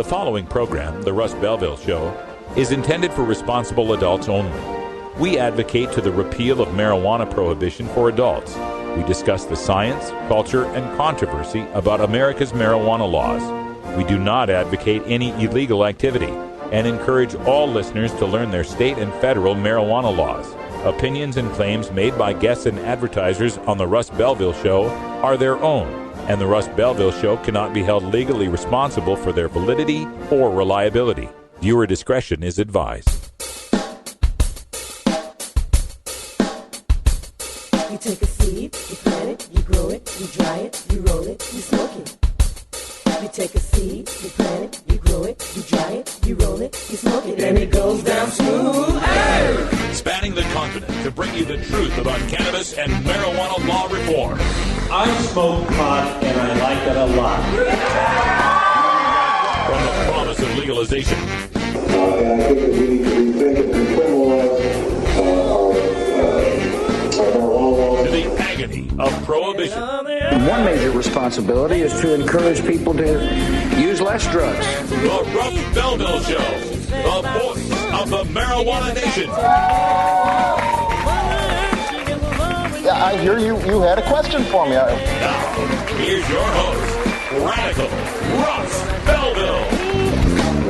The following program, The Russ Belville Show, is intended for responsible adults only. We advocate to the repeal of marijuana prohibition for adults. We discuss the science, culture, and controversy about America's marijuana laws. We do not advocate any illegal activity and encourage all listeners to learn their state and federal marijuana laws. Opinions and claims made by guests and advertisers on The Russ Belville Show are their own, and The Russ Belville Show cannot be held legally responsible for their validity or reliability. Viewer discretion is advised. You take a seed, you plant it, you grow it, you dry it, you roll it, you smoke it. You take a seed, you plant it, you grow it, you dry it, you roll it, you smoke it, and it goes down smooth. Hey! Spanning the continent to bring you the truth about cannabis and marijuana law reform. I smoke pot and I like it a lot. From the promise of legalization. And I think that we need to rethink and criminalize our marijuana laws. To the agony of prohibition. One major responsibility is to encourage people to use less drugs. The Russ Belville Show, the voice of the marijuana nation. Yeah, I hear you had a question for me. Now, here's your host, Radical Russ Belville.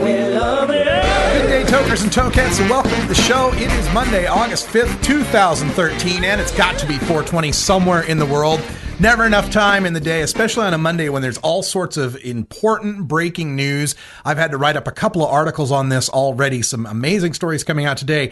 Good day, tokers and tokettes, and welcome to the show. It is Monday, August 5th, 2013, and it's got to be 420 somewhere in the world. Never enough time in the day, especially on a Monday when there's all sorts of important breaking news. I've had to write up a couple of articles on this already. Some amazing stories coming out today.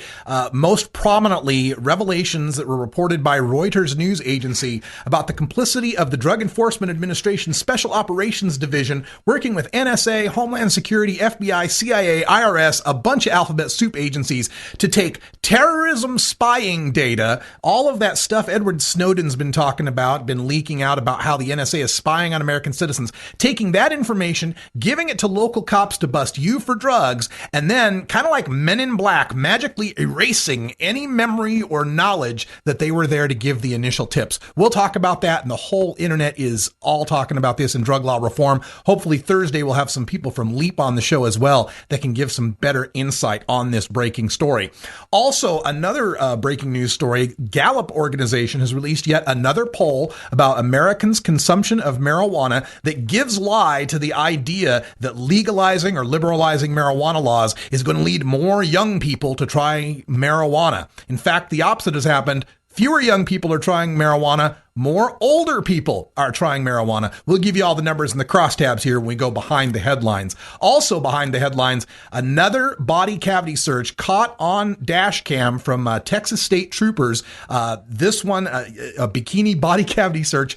Most prominently, revelations that were reported by Reuters news agency about the complicity of the Drug Enforcement Administration Special Operations Division working with NSA, Homeland Security, FBI, CIA, IRS, a bunch of alphabet soup agencies to take terrorism spying data, all of that stuff Edward Snowden's been talking about, been leaking out about how the NSA is spying on American citizens, taking that information, giving it to local cops to bust you for drugs, and then, kind of like Men in Black, magically erasing any memory or knowledge that they were there to give the initial tips. We'll talk about that, and the whole internet is all talking about this in drug law reform. Hopefully Thursday we'll have some people from LEAP on the show as well that can give some better insight on this breaking story. Also, another breaking news story, Gallup organization has released yet another poll about Americans' consumption of marijuana that gives lie to the idea that legalizing or liberalizing marijuana laws is going to lead more young people to try marijuana. In fact, the opposite has happened. Fewer young people are trying marijuana. More older people are trying marijuana. We'll give you all the numbers in the crosstabs here when we go behind the headlines. Also behind the headlines, another body cavity search caught on dash cam from Texas State Troopers. This one, a bikini body cavity search.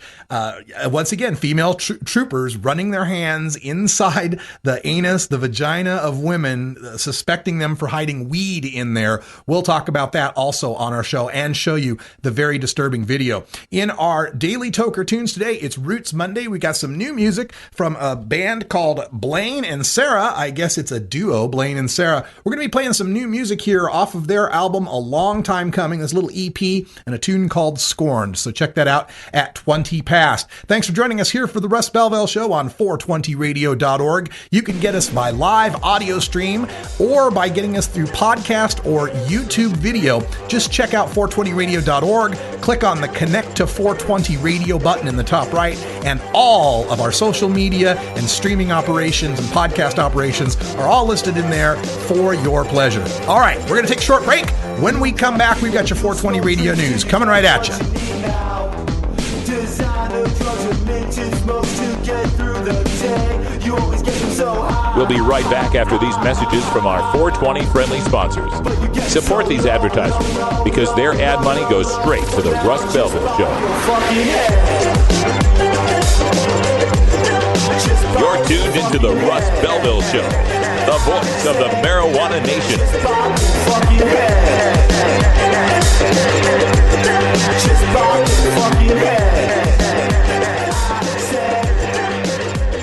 Once again, female troopers running their hands inside the anus, the vagina of women, suspecting them for hiding weed in there. We'll talk about that also on our show and show you the very disturbing video. In our Daily Toker Tunes today, it's Roots Monday. We got some new music from a band called Blaine and Sarah. I guess it's a duo, Blaine and Sarah. We're going to be playing some new music here off of their album, A Long Time Coming, this little EP, and a tune called Scorned. So check that out at 20 past. Thanks for joining us here for the Russ Belville Show on 420radio.org. You can get us by live audio stream or by getting us through podcast or YouTube video. Just check out 420radio.org, click on the Connect to 420 radio button in the top right, and all of our social media and streaming operations and podcast operations are all listed in there for your pleasure. All right, we're going to take a short break. When we come back, we've got your 420 radio news coming right at you. We'll be right back after these messages from our 420 friendly sponsors. Support these advertisers because their ad money goes straight to the Russ Belville Show. You're tuned into the Russ Belville Show, the voice of the marijuana nation.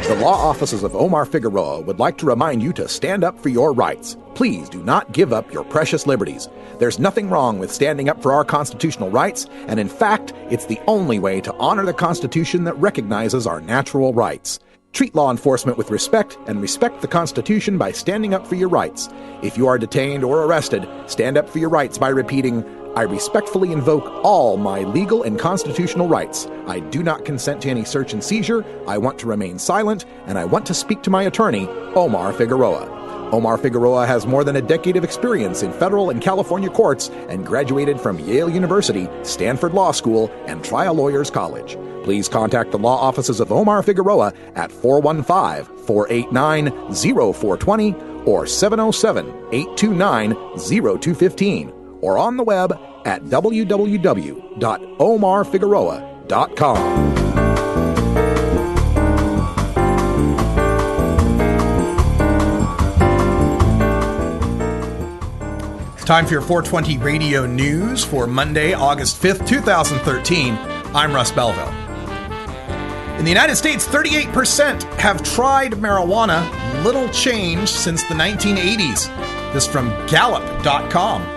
The law offices of Omar Figueroa would like to remind you to stand up for your rights. Please do not give up your precious liberties. There's nothing wrong with standing up for our constitutional rights, and in fact, it's the only way to honor the Constitution that recognizes our natural rights. Treat law enforcement with respect and respect the Constitution by standing up for your rights. If you are detained or arrested, stand up for your rights by repeating, I respectfully invoke all my legal and constitutional rights. I do not consent to any search and seizure. I want to remain silent, and I want to speak to my attorney, Omar Figueroa. Omar Figueroa has more than a decade of experience in federal and California courts and graduated from Yale University, Stanford Law School, and Trial Lawyers College. Please contact the law offices of Omar Figueroa at 415-489-0420 or 707-829-0215 or on the web at www.omarfigueroa.com. Time for your 420 radio news for Monday, August 5th, 2013. I'm Russ Belville. In the United States, 38% have tried marijuana, little change since the 1980s. This from Gallup.com.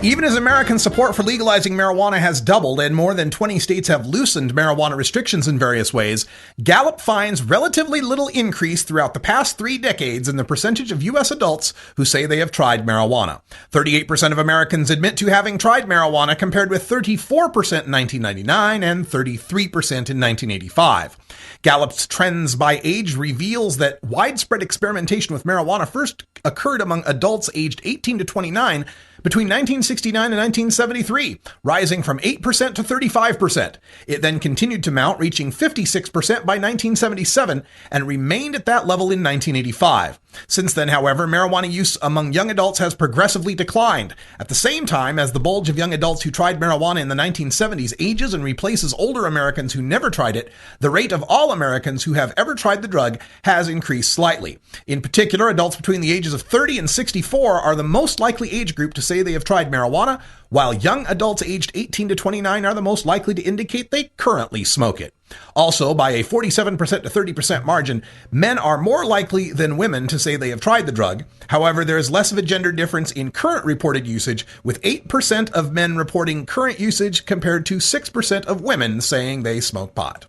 Even as American support for legalizing marijuana has doubled and more than 20 states have loosened marijuana restrictions in various ways, Gallup finds relatively little increase throughout the past 3 decades in the percentage of U.S. adults who say they have tried marijuana. 38% of Americans admit to having tried marijuana compared with 34% in 1999 and 33% in 1985. Gallup's trends by age reveals that widespread experimentation with marijuana first occurred among adults aged 18 to 29 between 1969 and 1973, rising from 8% to 35%. It then continued to mount, reaching 56% by 1977, and remained at that level in 1985. Since then, however, marijuana use among young adults has progressively declined. At the same time as the bulge of young adults who tried marijuana in the 1970s ages and replaces older Americans who never tried it, the rate of all Americans who have ever tried the drug has increased slightly. In particular, adults between the ages of 30 and 64 are the most likely age group to say they have tried marijuana, while young adults aged 18 to 29 are the most likely to indicate they currently smoke it. Also, by a 47% to 30% margin, men are more likely than women to say they have tried the drug. However, there is less of a gender difference in current reported usage, with 8% of men reporting current usage compared to 6% of women saying they smoke pot.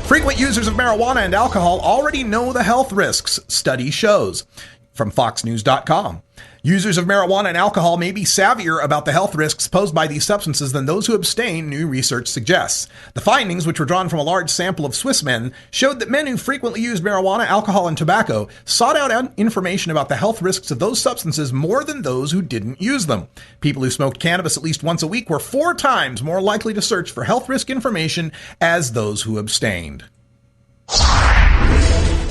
Frequent users of marijuana and alcohol already know the health risks, study shows. From FoxNews.com. Users of marijuana and alcohol may be savvier about the health risks posed by these substances than those who abstain, new research suggests. The findings, which were drawn from a large sample of Swiss men, showed that men who frequently used marijuana, alcohol, and tobacco sought out information about the health risks of those substances more than those who didn't use them. People who smoked cannabis at least once a week were 4 times more likely to search for health risk information as those who abstained.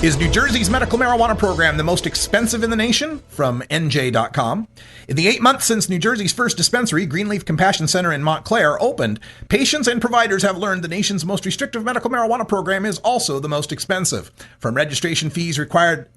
Is New Jersey's medical marijuana program the most expensive in the nation? From NJ.com. In the 8 months since New Jersey's first dispensary, Greenleaf Compassion Center in Montclair, opened, patients and providers have learned the nation's most restrictive medical marijuana program is also the most expensive. From registration fees required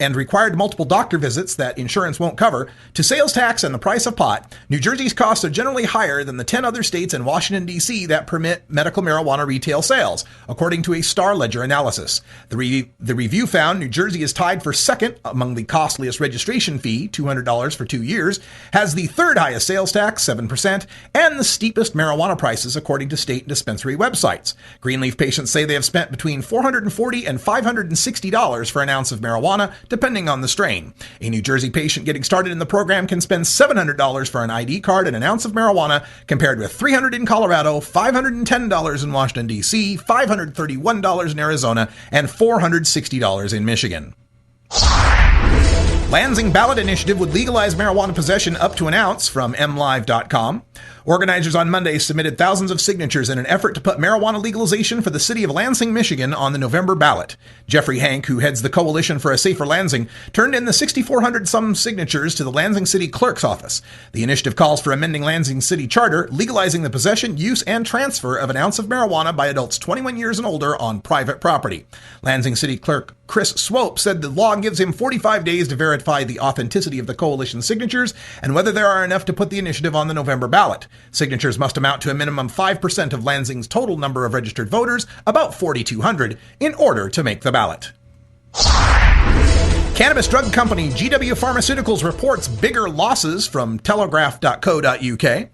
multiple doctor visits that insurance won't cover, to sales tax and the price of pot, New Jersey's costs are generally higher than the 10 other states and Washington, D.C. that permit medical marijuana retail sales, according to a Star Ledger analysis. The review found New Jersey is tied for second among the costliest registration fee, $200 for 2 years, has the third highest sales tax, 7%, and the steepest marijuana prices, according to state and dispensary websites. Greenleaf patients say they have spent between $440 and $560 for an ounce of marijuana, depending on the strain. A New Jersey patient getting started in the program can spend $700 for an ID card and an ounce of marijuana, compared with $300 in Colorado, $510 in Washington, D.C., $531 in Arizona, and $460 in Michigan. Lansing ballot initiative would legalize marijuana possession up to an ounce, from MLive.com. Organizers on Monday submitted thousands of signatures in an effort to put marijuana legalization for the city of Lansing, Michigan on the November ballot. Jeffrey Hank, who heads the Coalition for a Safer Lansing, turned in the 6,400-some signatures to the Lansing City Clerk's office. The initiative calls for amending Lansing City Charter, legalizing the possession, use, and transfer of an ounce of marijuana by adults 21 years and older on private property. Lansing City Clerk Chris Swope said the law gives him 45 days to verify the authenticity of the coalition signatures and whether there are enough to put the initiative on the November ballot. Signatures must amount to a minimum 5% of Lansing's total number of registered voters, about 4,200, in order to make the ballot. Cannabis drug company GW Pharmaceuticals reports bigger losses, from telegraph.co.uk.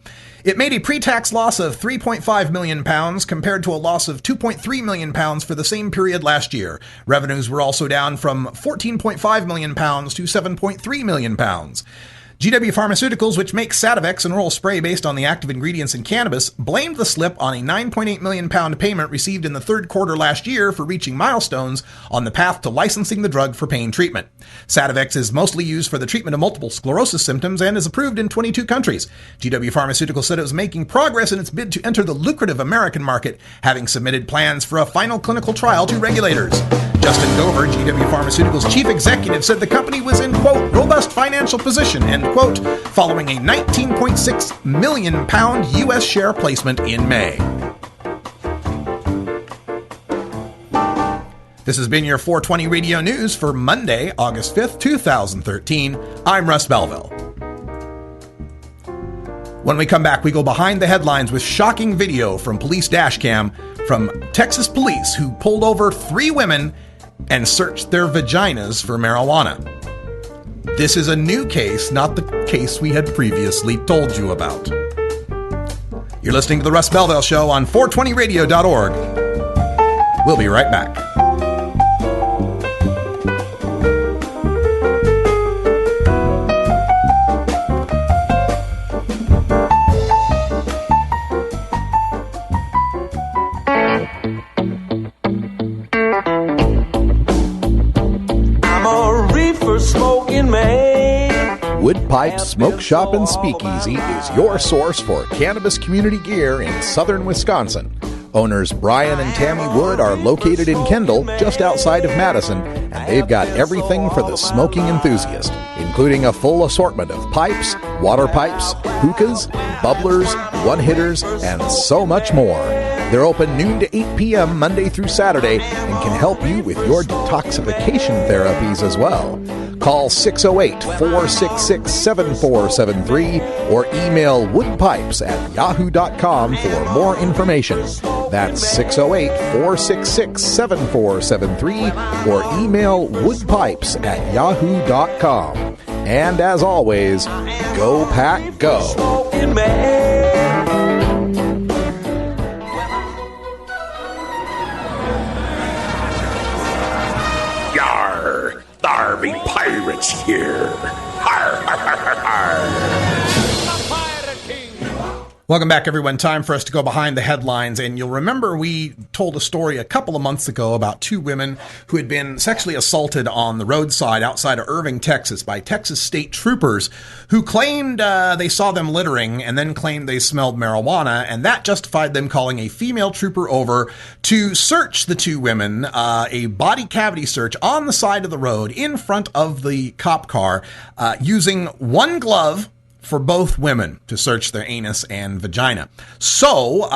It made a pre-tax loss of £3.5 million compared to a loss of £2.3 million for the same period last year. Revenues were also down from £14.5 million to £7.3 million. GW Pharmaceuticals, which makes Sativex, an oral spray based on the active ingredients in cannabis, blamed the slip on a £9.8 million payment received in the third quarter last year for reaching milestones on the path to licensing the drug for pain treatment. Sativex is mostly used for the treatment of multiple sclerosis symptoms and is approved in 22 countries. GW Pharmaceuticals said it was making progress in its bid to enter the lucrative American market, having submitted plans for a final clinical trial to regulators. Justin Gover, GW Pharmaceuticals chief executive, said the company was in, quote, robust financial position, end quote, following a £19.6 million U.S. share placement in May. This has been your 420 Radio News for Monday, August 5th, 2013. I'm Russ Belville. When we come back, we go behind the headlines with shocking video from police dashcam from Texas police who pulled over 3 women and searched their vaginas for marijuana. This is a new case, not the case we had previously told you about. You're listening to The Russ Belville Show on 420radio.org. We'll be right back. Wood Pipe Smoke Shop and Speakeasy is your source for cannabis community gear in southern Wisconsin. Owners Brian and Tammy Wood are located in Kendall, just outside of Madison, and they've got everything for the smoking enthusiast, including a full assortment of pipes, water pipes, hookahs, bubblers, one-hitters, and so much more. They're open noon to 8 p.m. Monday through Saturday and can help you with your detoxification therapies as well. Call 608-466-7473 or email woodpipes@yahoo.com for more information. That's 608-466-7473 or email woodpipes@yahoo.com. And as always, go pack go. Yar! There be pirates here! Har, har, har, har, har. Welcome back, everyone. Time for us to go behind the headlines. And you'll remember we told a story a couple of months ago about 2 women who had been sexually assaulted on the roadside outside of Irving, Texas by Texas state troopers who claimed they saw them littering and then claimed they smelled marijuana. And that justified them calling a female trooper over to search the 2 women, a body cavity search on the side of the road in front of the cop car, using one glove for both women to search their anus and vagina. So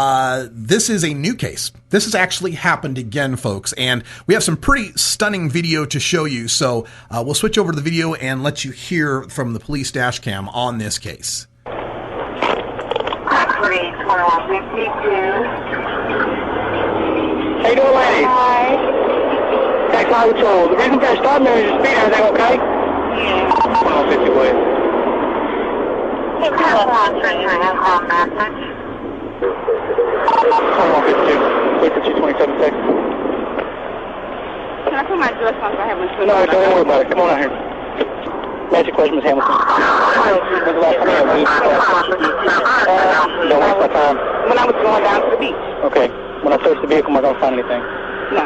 this is a new case. This has actually happened again, folks, and we have some pretty stunning video to show you. So we'll switch over to the video and let you hear from the police dash cam on this case. Police 2152. How you doing, ladies? Hi. Tax Line Patrol. The reason for stopping there is your speed. Everything okay? Yeah. 2150 West. Hey, call on for your call message. 2152. Wait for 227 seconds. Can I put my dress on so I have my foot No, on? don't worry about it. Come on out here. Magic question, Ms. Hamilton. When's the last time you had a booth? Don't waste my time. When I was going down to the beach. Okay. When I search the vehicle, am I going to find anything? No.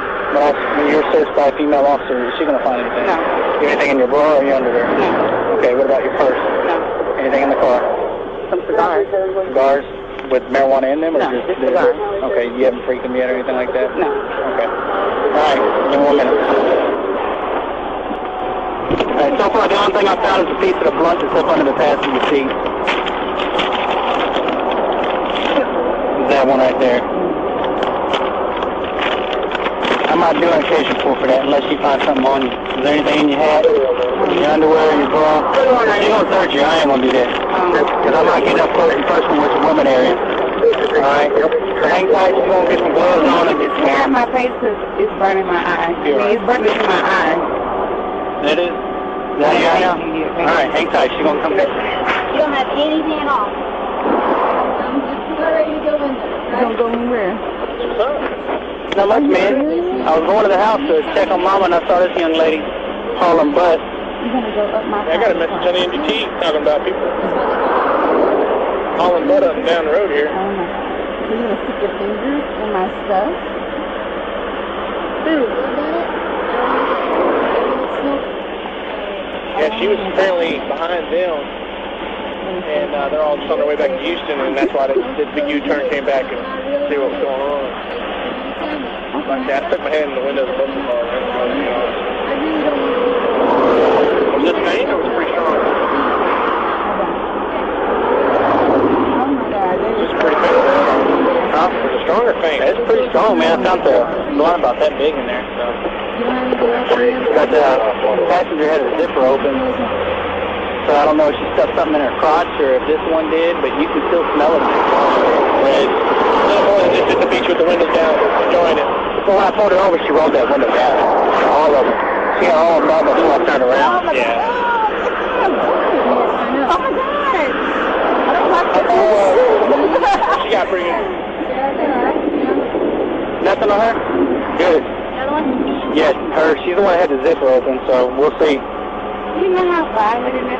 When you're searched by a female officer, is she going to find anything? No. You have anything in your bra or your underwear? No. Okay, what about your purse? No. Anything in the car? Some cigars. Cigars with marijuana in them? Or No, just cigars. Okay, you haven't freaked them yet or anything like that? No. Okay. All right, give me 1 minute. All right, so far the only thing I found is a piece of the blunt that's up under the passenger seat. That one right there. I might do an occasion report for that unless you find something on you. Is there anything in your hat? Your underwear, your bra? She gonna search you. I ain't gonna do that. Because I'm not getting up close and personal with the women area. Alright? So hang tight. She's gonna get some gloves on and get some... Yeah, my face is burning my eyes. I mean, it's burning my eyes. That is? Is that you right now? Alright, hang tight. She's gonna come back. You don't have anything at all. Don't go anywhere. Not much, man. I was going to the house to check on Mama, and I saw this young lady hauling butt. You're going to go up my I got a message on the NGT talking about people hauling butt up and down the road here. Oh, my. So you're going to stick your fingers in my stuff? Dude, Yeah, she was apparently behind them, and they're all just on their way back to Houston, and that's why they did the big U-turn, came back and see what was going on. Like that, I stuck my head in the window of the bus car. Was this faint or was it pretty strong? oh my God. It was pretty faint. Huh? Was it strong or faint? It's pretty strong, man. I found the blunt about that big in there, so. Got the passenger had a zipper open, so I don't know if she stuffed something in her crotch or if this one did, but you can still smell it. Just at the beach with the windows down, enjoying it. So when I pulled her over, she rolled that window down. All of them. She got all of them before I turned around. Yeah. Oh my God. I don't like this. She got pretty good. Nothing on her? Good. Yes, her. She's the one that had the zipper open, so we'll see. You know how violent it is?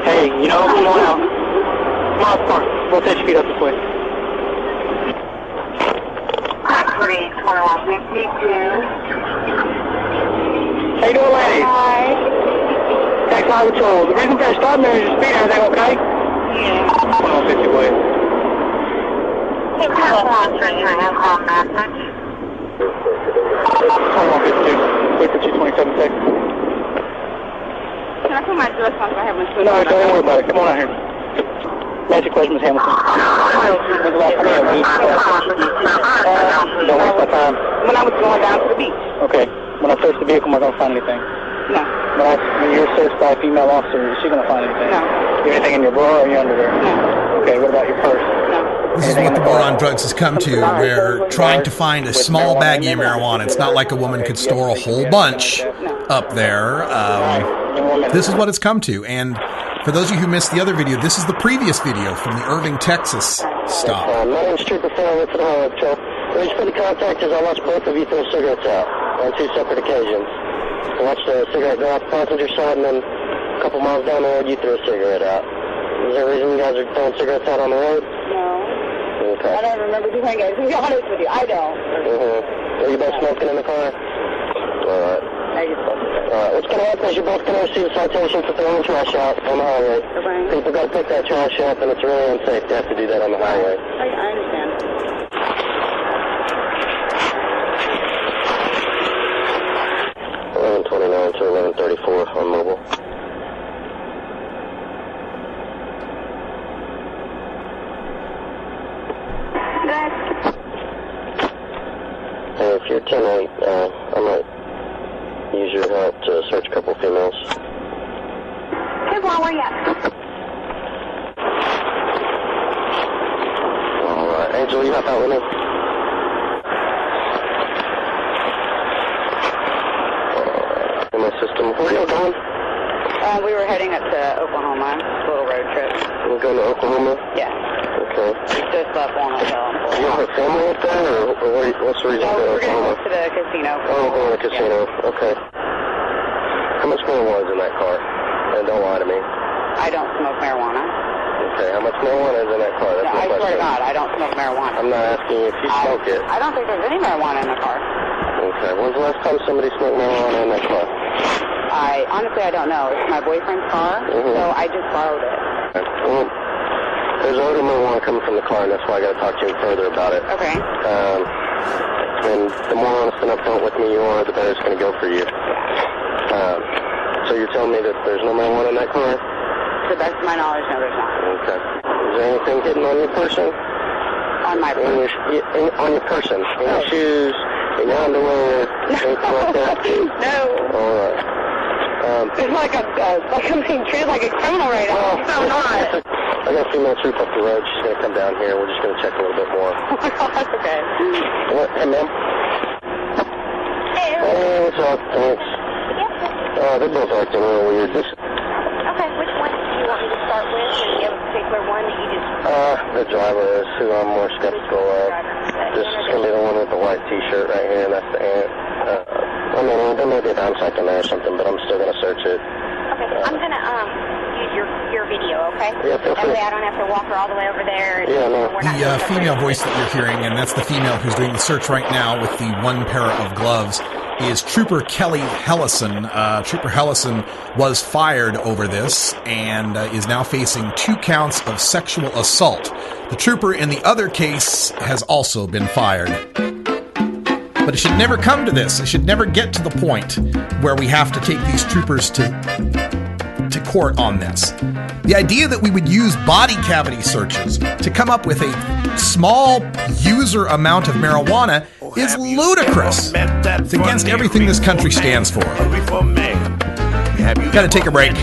Hey, you know, come on out. Come on, come on. We'll take your feet up this way. How you doing, ladies? Hi. Tax Highway Patrol. The reason for your stop there is your speed. Everything okay? Yeah. 150 way. Hey, I have home message. 152. Wait for 227 seconds. Can I put my dress on so I have my foot? No, don't worry about it. Come on out here. That's your question, Ms. Hamilton. When's the last time you had a don't waste my time. When I was going down to the beach. Okay. When I search the vehicle, am I going to find anything? No. When you're searched by a female officer, is she going to find anything? No. You have anything in your bra or your underwear? No. Okay, what about your purse? No. This is what the war on drugs has come to. They're trying to find a small baggie of marijuana. It's not like a woman could store a whole bunch up there. This is what it's come to. And for those of you who missed the other video, this is the previous video from the Irving, Texas stop. My name's Trooper Phil for the Highway Patrol. The reason for the contact is I watched both of you throw cigarettes out on two separate occasions. I watched the cigarette go off the passenger side, and then a couple miles down the road, you threw a cigarette out. Is there a reason you guys are throwing cigarettes out on the road? No. Okay. I don't remember doing it. To be honest with you, I don't. Were you both smoking in the car? All right. I just spoke to her. All right. What's going to happen is you're both going to receive a citation for throwing trash out on the highway. Okay. People got to pick that trash up, and it's really unsafe to have to do that on the highway. I understand. 11:29 to 11:34 on mobile. Hey, if you're 10-8, I might use your help to search a couple females. Hey, Juan, where you at? All right, Angel, you hop out with me. In my system. Where are you going? We were heading up to Oklahoma. Just a little road trip. We're going to Oklahoma? Yeah. Okay. We just left one hotel. Do you have a family up there, or what's the reason No, for we're going to Oklahoma? go to the casino. Oh, going to the casino. Yeah. Okay. How much marijuana is in that car? And don't lie to me. I don't smoke marijuana. Okay, how much marijuana is in that car? That's No, my I question. swear to God, I don't smoke marijuana. I'm not asking you if you smoke it. I don't think there's any marijuana in the car. Okay, when's the last time somebody smoked marijuana in that car? Honestly, I don't know. It's my boyfriend's car, so I just borrowed it. Okay. Well, there's odor of marijuana coming from the car, and that's why I got to talk to you further about it. Okay. And the more honest and upfront with me you are, the better it's going to go for you. So you're telling me that there's no marijuana in that car? To the best of my knowledge, no, there's not. Okay. Is there anything hidden on your person? On my person? On your person? In your shoes? In your underwear? Anything like that? No. All right. It's like I'm being treated like a criminal right now. Well, I'm not. I got a female troop up the road. She's going to come down here. We're just going to check a little bit more. Oh my God, that's okay. What? Hey, ma'am. Hey, what's up? Thanks. They're both acting real weird. Okay, which one do you want me to start with? Is there a particular one that you just... The driver is who I'm more skeptical of. This is going to be the one with the white T-shirt right here, and that's the ant. I mean, there may be a downside in there or something, but I'm still going to search it. Okay, I'm going to use your video, okay? Yeah, feel free. That way I don't have to walk her all the way over there. Yeah, no. The female voice that you're hearing, and that's the female who's doing the search right now with the one pair of gloves, is Trooper Kelly Hellison. Trooper Hellison was fired over this and is now facing 2 counts of sexual assault. The trooper in the other case has also been fired. But it should never come to this. It should never get to the point where we have to take these troopers to court on this. The idea that we would use body cavity searches to come up with a small user amount of marijuana is ludicrous. It's against everything this country stands for. Gotta take a break.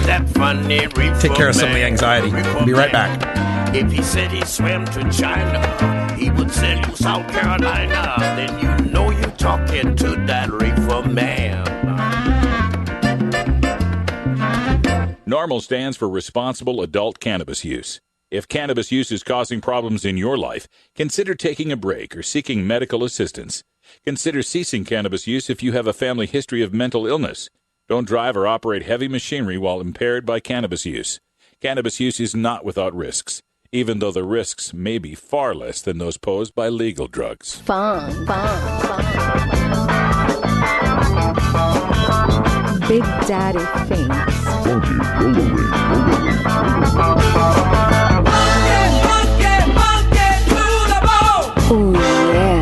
Take care of some of the anxiety. We'll be right back. If he said he swam to China, he would sell you South Carolina. Then you know you're talking to that reefer man. NORMAL stands for Responsible Adult Cannabis Use. If cannabis use is causing problems in your life, consider taking a break or seeking medical assistance. Consider ceasing cannabis use if you have a family history of mental illness. Don't drive or operate heavy machinery while impaired by cannabis use. Cannabis use is not without risks, even though the risks may be far less than those posed by legal drugs. Fun. Big Daddy thinks. Oh yeah.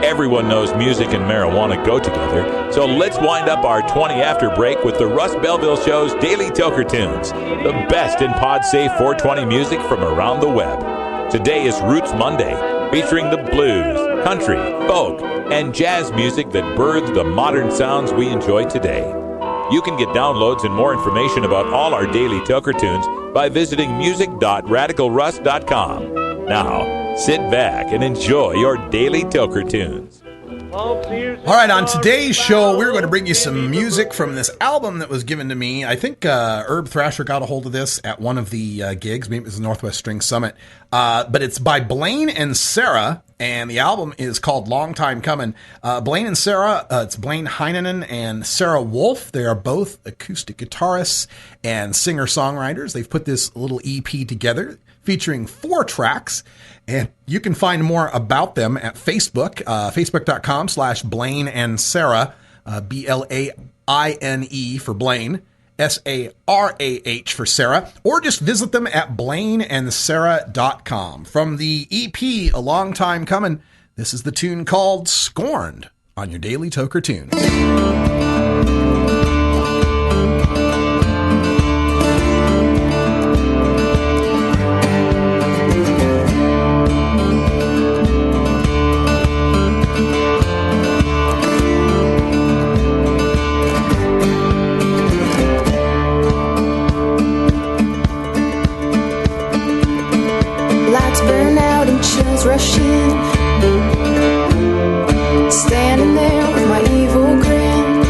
Everyone knows music and marijuana go together, so let's wind up our 20 after break with the Russ Belville Show's Daily Toker Tunes, the best in pod-safe 420 music from around the web. Today is Roots Monday, featuring the blues, country, folk, and jazz music that birthed the modern sounds we enjoy today. You can get downloads and more information about all our Daily Toker Tunes by visiting music.radicalruss.com. Now, sit back and enjoy your Daily Toker Tunes. All right, on today's show, we're going to bring you some music from this album that was given to me. I think Herb Thrasher got a hold of this at one of the gigs. Maybe it was the Northwest String Summit. But it's by Blaine and Sarah, and the album is called Long Time Coming. Blaine and Sarah, it's Blaine Heinonen and Sarah Wolf. They are both acoustic guitarists and singer-songwriters. They've put this little EP together featuring 4 tracks. And you can find more about them at Facebook, facebook.com/Blaine and Sarah, BLAINE for Blaine, SARAH for Sarah, or just visit them at blaineandsarah.com. From the EP, A Long Time Coming, this is the tune called Scorned on your Daily Toker Tunes. Rush in, standing there with my evil grin.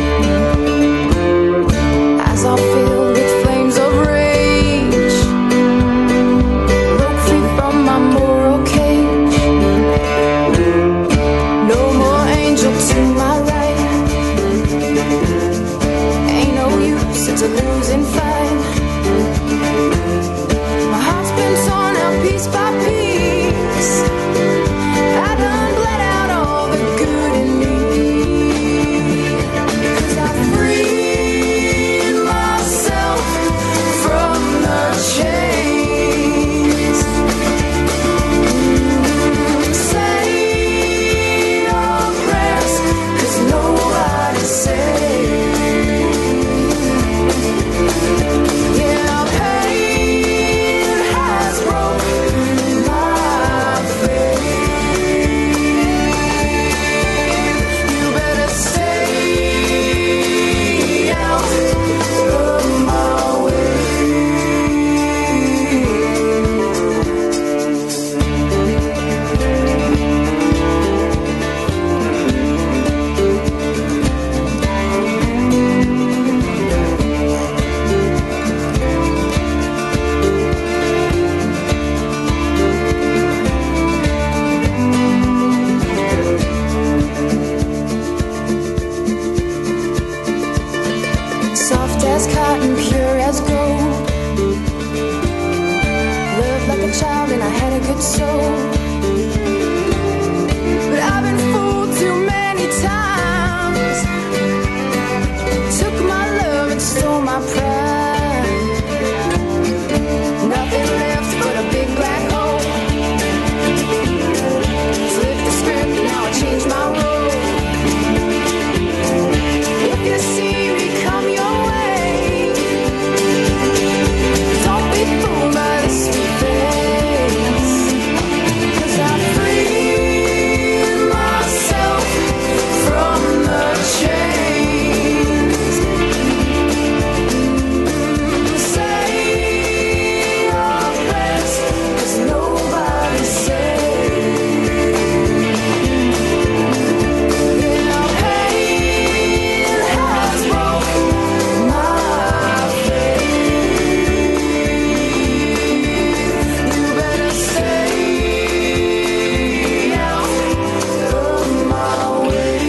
soul. But I've been fooled too many times. Took my love and stole my pride. Nothing left but a big black hole. Flip the script, now I change my role. If you see me come your way, don't be fooled by this face. 'Cause I freed myself from the chains. Say your prayers, 'cause nobody's safe. Yeah, pain has broken my faith. You better stay out of my way.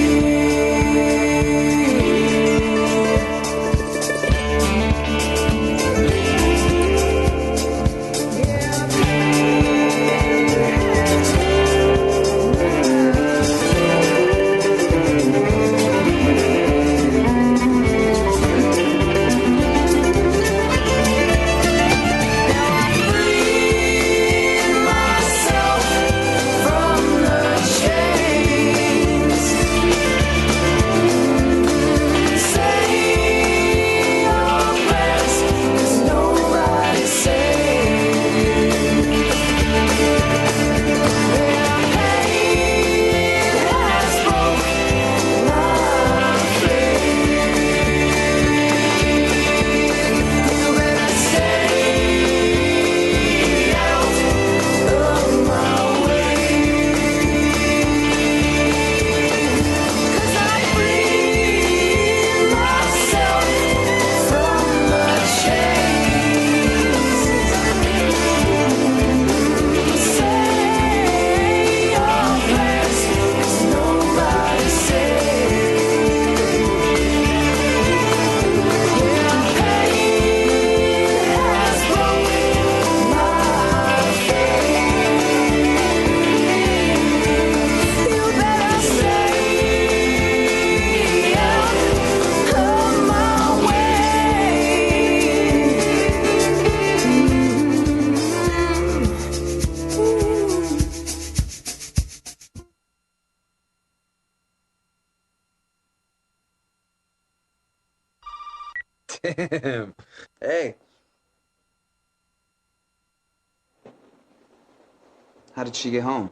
Myself from the chains. Say your prayers, 'cause nobody's safe. Yeah, pain has broken my faith. You better stay out of my way. 'Cause I freed myself from the chains. Say your prayers, 'cause nobody's safe. Yeah, pain has broken my faith. You better stay out of my Damn. Hey. How did she get home?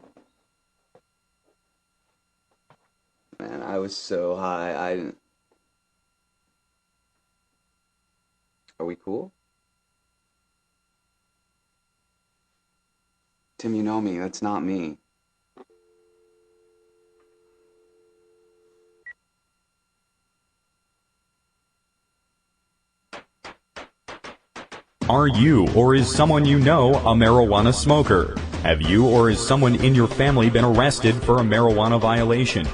Man, I was so high, I didn't... Are we cool? Tim, you know me. That's not me. Are you or is someone you know a marijuana smoker? Have you or is someone in your family been arrested for a marijuana violation?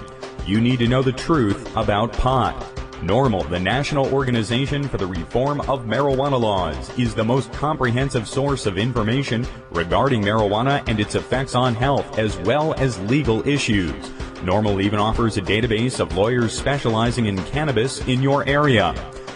You need to know the truth about pot. NORML, the National Organization for the Reform of Marijuana Laws, is the most comprehensive source of information regarding marijuana and its effects on health, as well as legal issues. NORML even offers a database of lawyers specializing in cannabis in your area.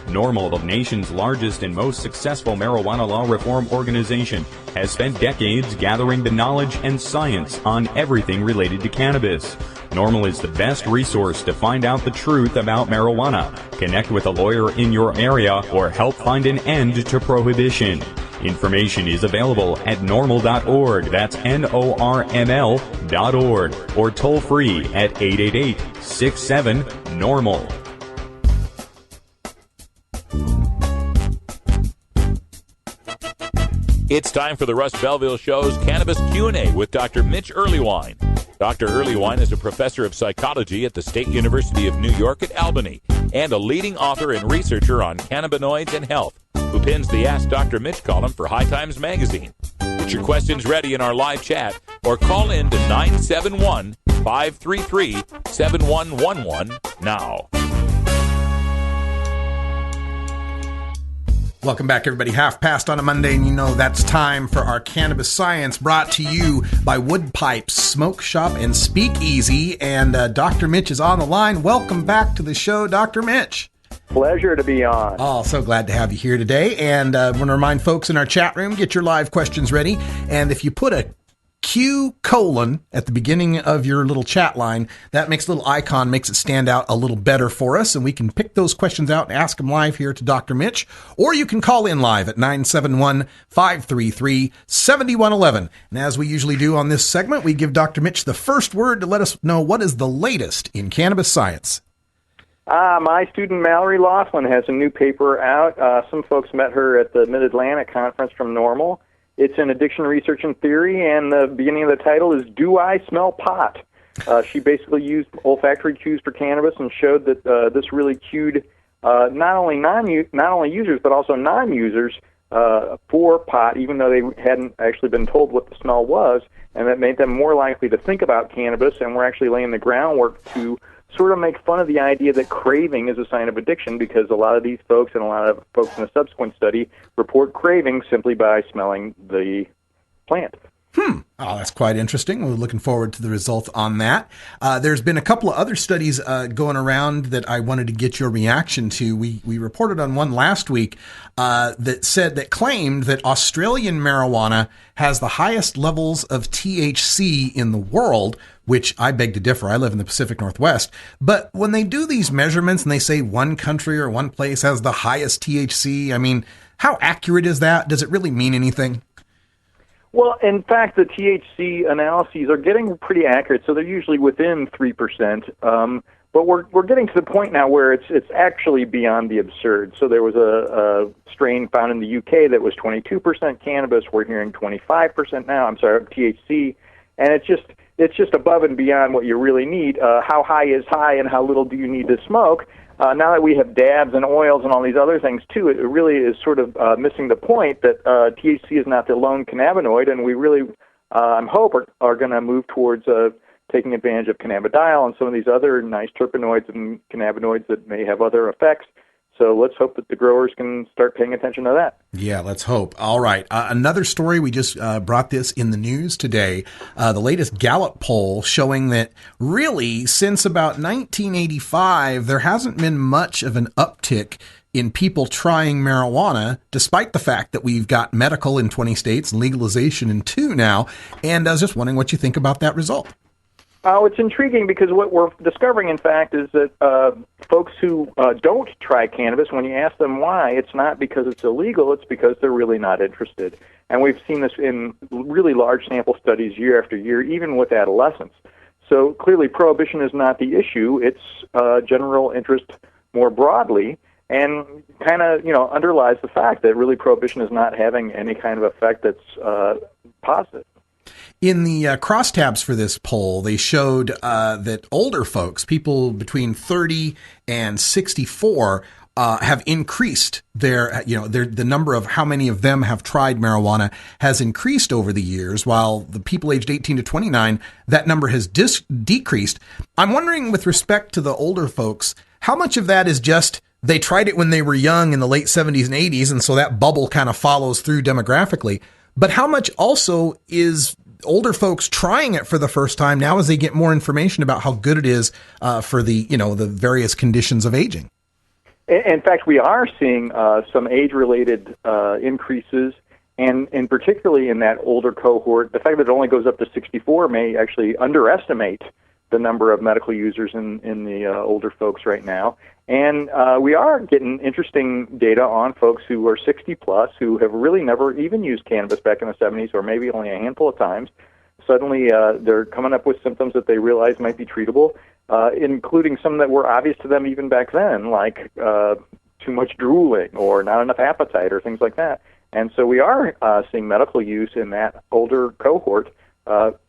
NORML, the nation's largest and most successful marijuana law reform organization, has spent decades gathering the knowledge and science on everything related to cannabis. NORML is the best resource to find out the truth about marijuana, connect with a lawyer in your area, or help find an end to prohibition. Information is available at norml.org, that's NORML.org, or toll free at 888-67-NORML. It's time for the Russ Belville Show's Cannabis Q&A with Dr. Mitch Earlywine. Dr. Earlywine is a professor of psychology at the State University of New York at Albany and a leading author and researcher on cannabinoids and health, who pins the Ask Dr. Mitch column for High Times Magazine. Get your questions ready in our live chat or call in to 971-533-7111 now. Welcome back, everybody. Half past on a Monday, and you know that's time for our Cannabis Science, brought to you by Wood Pipes, Smoke Shop, and Speakeasy. And Dr. Mitch is on the line. Welcome back to the show, Dr. Mitch. Pleasure to be on. Oh, so glad to have you here today. And I want to remind folks in our chat room, get your live questions ready. And if you put a Q : at the beginning of your little chat line, that makes a little icon, makes it stand out a little better for us, and we can pick those questions out and ask them live here to Dr. Mitch, or you can call in live at 971-533-7111. And as we usually do on this segment, we give Dr. Mitch the first word to let us know what is the latest in cannabis science. My student Mallory Laughlin has a new paper out. Some folks met her at the Mid-Atlantic Conference from Normal. It's in Addiction Research and Theory, and the beginning of the title is Do I Smell Pot? She basically used olfactory cues for cannabis and showed that this really cued not only users but also non-users for pot, even though they hadn't actually been told what the smell was, and that made them more likely to think about cannabis, and we're actually laying the groundwork to sort of make fun of the idea that craving is a sign of addiction, because a lot of these folks and a lot of folks in a subsequent study report craving simply by smelling the plant. Oh, that's quite interesting. We're looking forward to the results on that. There's been a couple of other studies going around that I wanted to get your reaction to. We reported on one last week that claimed that Australian marijuana has the highest levels of THC in the world, which I beg to differ. I live in the Pacific Northwest. But when they do these measurements and they say one country or one place has the highest THC, I mean, how accurate is that? Does it really mean anything? Well, in fact, the THC analyses are getting pretty accurate, so they're usually within 3%. But we're getting to the point now where it's actually beyond the absurd. So there was a strain found in the UK that was 22% cannabis. We're hearing 25% now. I'm sorry, THC, and it's just above and beyond what you really need. How high is high, and how little do you need to smoke? Now that we have dabs and oils and all these other things too, it really is sort of missing the point that THC is not the lone cannabinoid, and we really, I hope, are going to move towards taking advantage of cannabidiol and some of these other nice terpenoids and cannabinoids that may have other effects. So let's hope that the growers can start paying attention to that. Yeah, let's hope. All right. Another story, we just brought this in the news today. The latest Gallup poll showing that really since about 1985, there hasn't been much of an uptick in people trying marijuana, despite the fact that we've got medical in 20 states and legalization in 2 now. And I was just wondering what you think about that result. It's intriguing because what we're discovering, in fact, is that folks who don't try cannabis, when you ask them why, it's not because it's illegal, it's because they're really not interested. And we've seen this in really large sample studies year after year, even with adolescents. So clearly prohibition is not the issue, it's general interest more broadly, and kind of underlies the fact that really prohibition is not having any kind of effect that's positive. In the crosstabs for this poll, they showed that older folks, people between 30 and 64, have increased the number of how many of them have tried marijuana has increased over the years, while the people aged 18 to 29, that number has decreased. I'm wondering, with respect to the older folks, how much of that is just they tried it when they were young in the late 70s and 80s, and so that bubble kind of follows through demographically, but how much also is older folks trying it for the first time now as they get more information about how good it is for the various conditions of aging? In fact, we are seeing some age-related increases, and particularly in that older cohort, the fact that it only goes up to 64 may actually underestimate the number of medical users in the older folks right now. And we are getting interesting data on folks who are 60-plus who have really never even used cannabis back in the 70s, or maybe only a handful of times. Suddenly they're coming up with symptoms that they realize might be treatable, including some that were obvious to them even back then, like too much drooling or not enough appetite or things like that. And so we are seeing medical use in that older cohort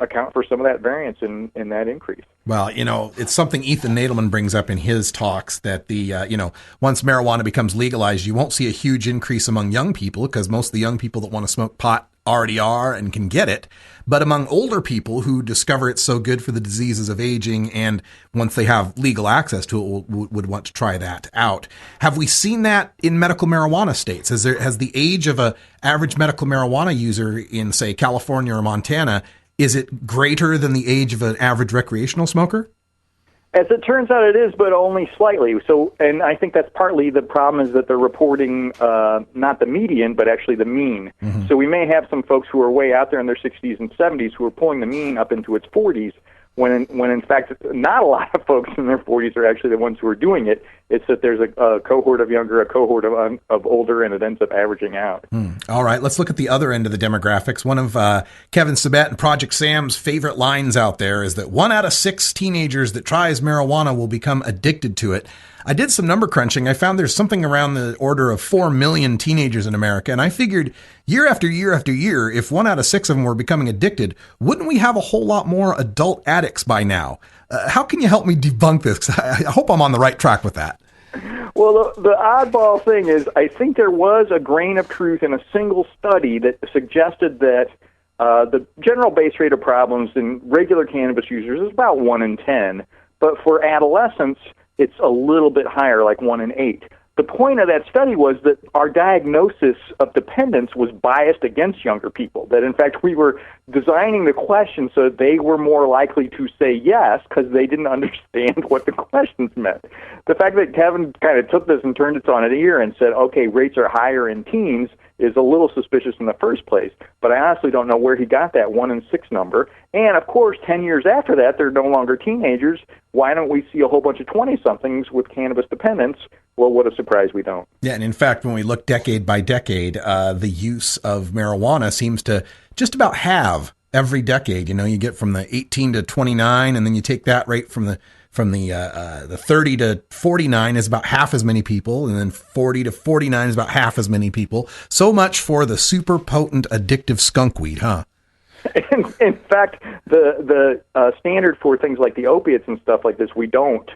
account for some of that variance in that increase. Well, it's something Ethan Nadelman brings up in his talks that once marijuana becomes legalized, you won't see a huge increase among young people because most of the young people that want to smoke pot already are and can get it, but among older people who discover it's so good for the diseases of aging and once they have legal access to it would want to try that out. Have we seen that in medical marijuana states? Has the age of a average medical marijuana user in, say, California or Montana, is it greater than the age of an average recreational smoker? As it turns out, it is, but only slightly. So, and I think that's partly the problem is that they're reporting not the median, but actually the mean. Mm-hmm. So we may have some folks who are way out there in their 60s and 70s who are pulling the mean up into its 40s, when in fact not a lot of folks in their 40s are actually the ones who are doing it. It's that there's a cohort of younger, a cohort of older, and it ends up averaging out. All right, let's look at the other end of the demographics. One of Kevin Sabet and Project Sam's favorite lines out there is that 1 out of 6 teenagers that tries marijuana will become addicted to it. I did some number crunching. I found there's something around the order of 4 million teenagers in America, and I figured year after year after year, if 1 out of 6 of them were becoming addicted, wouldn't we have a whole lot more adult addicts by now? How can you help me debunk this? 'Cause I hope I'm on the right track with that. Well, the oddball thing is I think there was a grain of truth in a single study that suggested that the general base rate of problems in regular cannabis users is about 1 in 10, but for adolescents, it's a little bit higher, like 1 in 8. The point of that study was that our diagnosis of dependence was biased against younger people, that in fact we were designing the question so they were more likely to say yes because they didn't understand what the questions meant. The fact that Kevin kind of took this and turned it on its ear and said, okay, rates are higher in teens is a little suspicious in the first place, but I honestly don't know where he got that 1 in 6 number. And of course, 10 years after that, they're no longer teenagers. Why don't we see a whole bunch of 20-somethings with cannabis dependence? Well, what a surprise we don't. Yeah, and in fact, when we look decade by decade, the use of marijuana seems to just about halve every decade. You know, you get from the 18 to 29, and then you take that rate from the 30 to 49 is about half as many people, and then 40 to 49 is about half as many people. So much for the super potent addictive skunkweed, huh? In fact, the standard for things like the opiates and stuff like this, we don't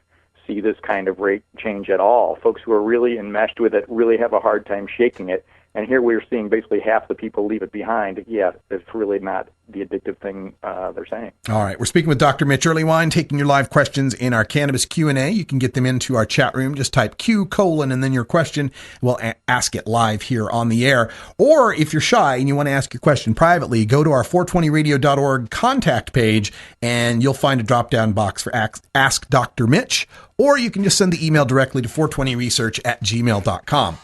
see this kind of rate change at all. Folks who are really enmeshed with it really have a hard time shaking it. And here we're seeing basically half the people leave it behind. Yeah, it's really not the addictive thing they're saying. All right. We're speaking with Dr. Mitch Earlywine, taking your live questions in our Cannabis Q&A. You can get them into our chat room. Just type Q : and then your question. We'll ask it live here on the air. Or if you're shy and you want to ask your question privately, go to our 420radio.org contact page, and you'll find a drop-down box for Ask Dr. Mitch. Or you can just send the email directly to 420research@gmail.com.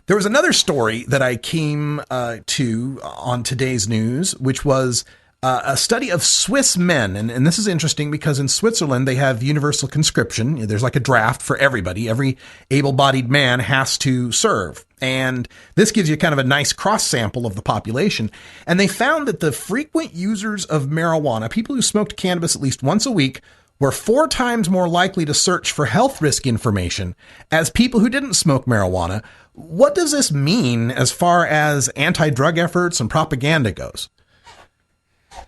There was another story that I came to on today's news, which was a study of Swiss men. And this is interesting because in Switzerland, they have universal conscription. There's like a draft for everybody. Every able-bodied man has to serve. And this gives you kind of a nice cross sample of the population. And they found that the frequent users of marijuana, people who smoked cannabis at least once a week, were 4 times more likely to search for health risk information as people who didn't smoke marijuana. What does this mean as far as anti-drug efforts and propaganda goes?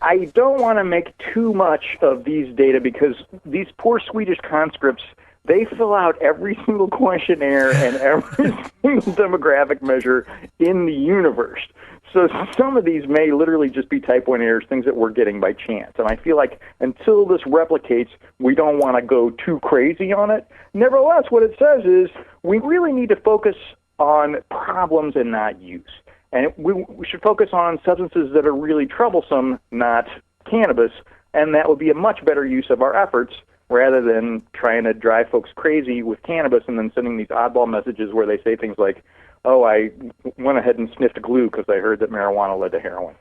I don't want to make too much of these data because these poor Swedish conscripts, they fill out every single questionnaire and every single demographic measure in the universe. So some of these may literally just be type 1 errors, things that we're getting by chance. And I feel like until this replicates, we don't want to go too crazy on it. Nevertheless, what it says is we really need to focus on problems and not use. And we should focus on substances that are really troublesome, not cannabis, and that would be a much better use of our efforts rather than trying to drive folks crazy with cannabis and then sending these oddball messages where they say things like, oh, I went ahead and sniffed glue because I heard that marijuana led to heroin.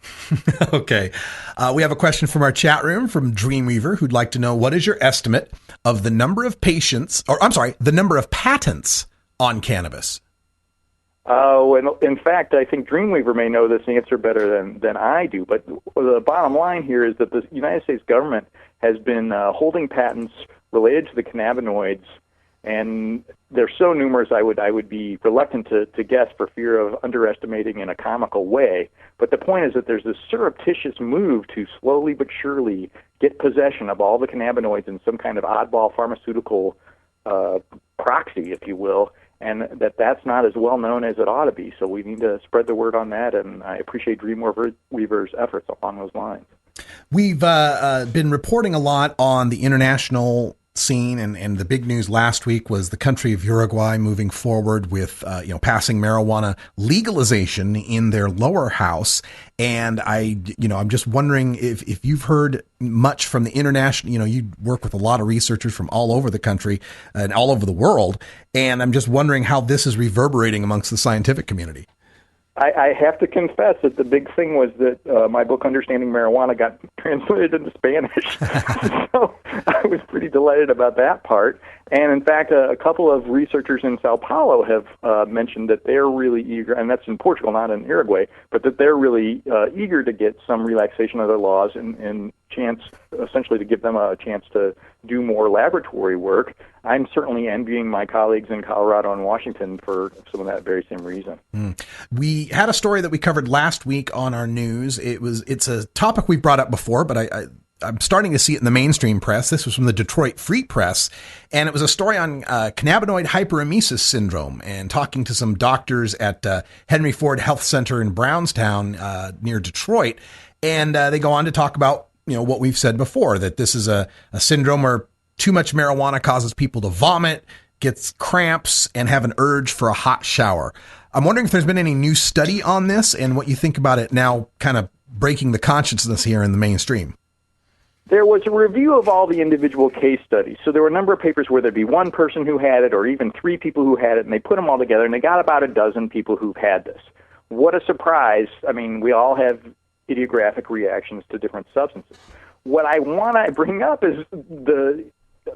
Okay. We have a question from our chat room from Dreamweaver who'd like to know, what is your estimate of the number of the number of patents on cannabis? Oh, and in fact, I think Dreamweaver may know this answer better than I do. But the bottom line here is that the United States government has been holding patents related to the cannabinoids, and they're so numerous I would be reluctant to guess for fear of underestimating in a comical way. But the point is that there's this surreptitious move to slowly but surely get possession of all the cannabinoids in some kind of oddball pharmaceutical proxy, if you will. and that's not as well known as it ought to be. So we need to spread the word on that, and I appreciate Dreamweaver's efforts along those lines. We've been reporting a lot on the international scene, and the big news last week was the country of Uruguay moving forward with passing marijuana legalization in their lower house. And I'm just wondering if you've heard much from the international. You work with a lot of researchers from all over the country and all over the world, and I'm just wondering how this is reverberating amongst the scientific community. I have to confess that the big thing was that my book, Understanding Marijuana, got translated into Spanish. So I was pretty delighted about that part. And in fact, a couple of researchers in Sao Paulo have mentioned that they're really eager, and that's in Portugal, not in Uruguay, but that they're really eager to get some relaxation of their laws and chance, essentially to give them a chance to do more laboratory work. I'm certainly envying my colleagues in Colorado and Washington for some of that very same reason. We had a story that we covered last week on our news. It's a topic we've brought up before, but I'm starting to see it in the mainstream press. This was from the Detroit Free Press, and it was a story on cannabinoid hyperemesis syndrome, and talking to some doctors at Henry Ford Health Center in Brownstown near Detroit. And they go on to talk about what we've said before, that this is a syndrome where too much marijuana causes people to vomit, gets cramps, and have an urge for a hot shower. I'm wondering if there's been any new study on this and what you think about it now, kind of breaking the consciousness here in the mainstream. There was a review of all the individual case studies. So there were a number of papers where there'd be one person who had it or even three people who had it, and they put them all together, and they got about a dozen people who've had this. What a surprise. I mean, we all have idiographic reactions to different substances. What I want to bring up is the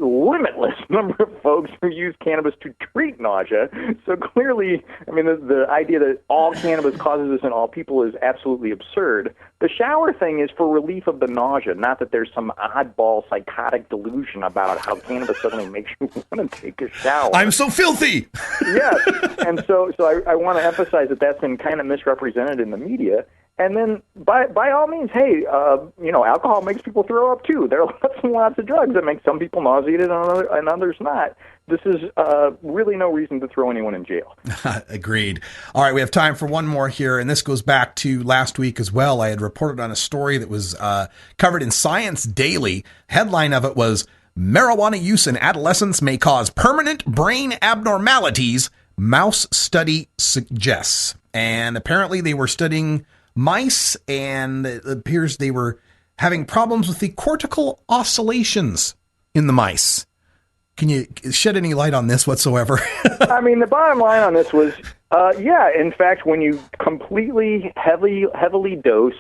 limitless number of folks who use cannabis to treat nausea. So clearly, I mean, the idea that all cannabis causes this in all people is absolutely absurd. The shower thing is for relief of the nausea, not that there's some oddball psychotic delusion about how cannabis suddenly makes you want to take a shower. I'm so filthy! Yes, and so I want to emphasize that that's been kind of misrepresented in the media. And then, by all means, hey, alcohol makes people throw up too. There are lots and lots of drugs that make some people nauseated and others not. This is really no reason to throw anyone in jail. Agreed. All right, we have time for one more here, and this goes back to last week as well. I had reported on a story that was covered in Science Daily. Headline of it was, "Marijuana use in adolescence may cause permanent brain abnormalities, mouse study suggests." And apparently they were studying mice, and it appears they were having problems with the cortical oscillations in the mice. Can you shed any light on this whatsoever? I mean, the bottom line on this was, in fact, when you completely heavily dose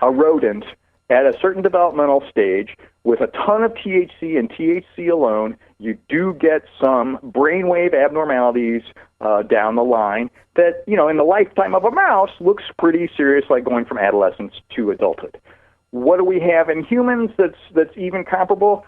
a rodent at a certain developmental stage with a ton of THC and THC alone, you do get some brainwave abnormalities down the line that, in the lifetime of a mouse looks pretty serious, like going from adolescence to adulthood. What do we have in humans that's even comparable?